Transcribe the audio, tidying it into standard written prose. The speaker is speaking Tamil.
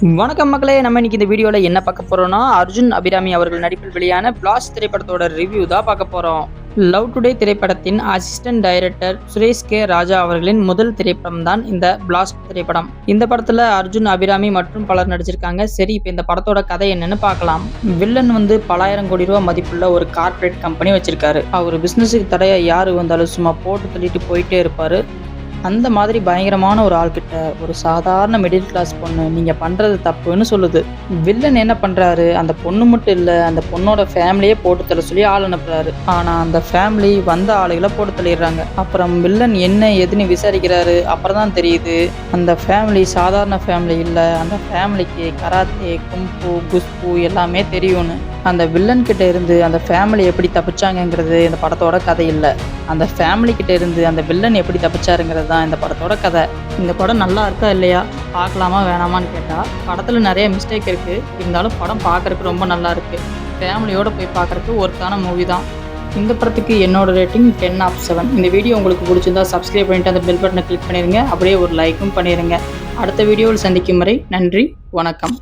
வணக்கம் மக்களே, நம்ம இன்னைக்கு இந்த வீடியோவில் என்ன பார்க்க போறோம்னா அர்ஜுன் அபிராமி அவர்கள் நடிப்பில் வெளியான பிளாஸ்ட் திரைப்படத்தோட ரிவ்யூ தான் பார்க்க போறோம். லவ் டுடே திரைப்படத்தின் அசிஸ்டன்ட் டைரக்டர் சுரேஷ் கே ராஜா அவர்களின் முதல் திரைப்படம் தான் இந்த பிளாஸ்ட் திரைப்படம். இந்த படத்துல அர்ஜுன் அபிராமி மற்றும் பலர் நடிச்சிருக்காங்க. சரி, இப்போ இந்த படத்தோட கதை என்னன்னு பார்க்கலாம். வில்லன் பல ஆயிரம் கோடி ரூபாய் மதிப்புள்ள ஒரு கார்ப்பரேட் கம்பெனி வச்சிருக்காரு. அவர் பிசினஸுக்கு தடையா யாரு வந்தாலும் சும்மா போட்டு தள்ளிட்டு போயிட்டே இருப்பாரு. அந்த மாதிரி பயங்கரமான ஒரு ஆள்கிட்ட ஒரு சாதாரண மிடில் கிளாஸ் பொண்ணு நீங்கள் பண்ணுறது தப்புன்னு சொல்லுது. வில்லன் என்ன பண்ணுறாரு, அந்த பொண்ணு மட்டும் இல்லை, அந்த பொண்ணோட ஃபேமிலியே போட்டு தள்ள சொல்லி ஆள் அனுப்புறாரு. ஆனால் அந்த ஃபேமிலி வந்த ஆளுகளை போட்டு தள்ளிடுறாங்க. அப்புறம் வில்லன் என்ன எதுன்னு விசாரிக்கிறாரு. அப்புறம் தான் தெரியுது அந்த ஃபேமிலி சாதாரண ஃபேமிலி இல்லை, அந்த ஃபேமிலிக்கு கராத்தே, கும்பு, குஸ்பு எல்லாமே தெரியும்னு. அந்த வில்லன் கிட்ட இருந்து அந்த ஃபேமிலி எப்படி தப்பிச்சாங்கிறது இந்த படத்தோட கதை இல்லை. அந்த ஃபேமிலி கிட்ட இருந்து அந்த வில்லன் எப்படி தப்பிச்சாருங்கிறது தான் இந்த படத்தோட கதை. இந்த படம் நல்லா இருக்கா இல்லையா, பார்க்கலாமா வேணாமான்னு கேட்டால் படத்தில் நிறைய மிஸ்டேக் இருக்குது. இருந்தாலும் படம் பார்க்குறதுக்கு ரொம்ப நல்லா இருக்குது. ஃபேமிலியோடு போய் பார்க்குறதுக்கு ஒர்க்கான மூவி தான். இந்த படத்துக்கு என்னோட ரேட்டிங் 10/7. இந்த வீடியோ உங்களுக்கு பிடிச்சிருந்தா சப்ஸ்கிரைப் பண்ணிட்டு அந்த பெல் பட்டனை கிளிக் பண்ணிடுங்க. அப்படியே ஒரு லைக்கும் பண்ணிடுங்க. அடுத்த வீடியோவில் சந்திக்கும் வரை நன்றி, வணக்கம்.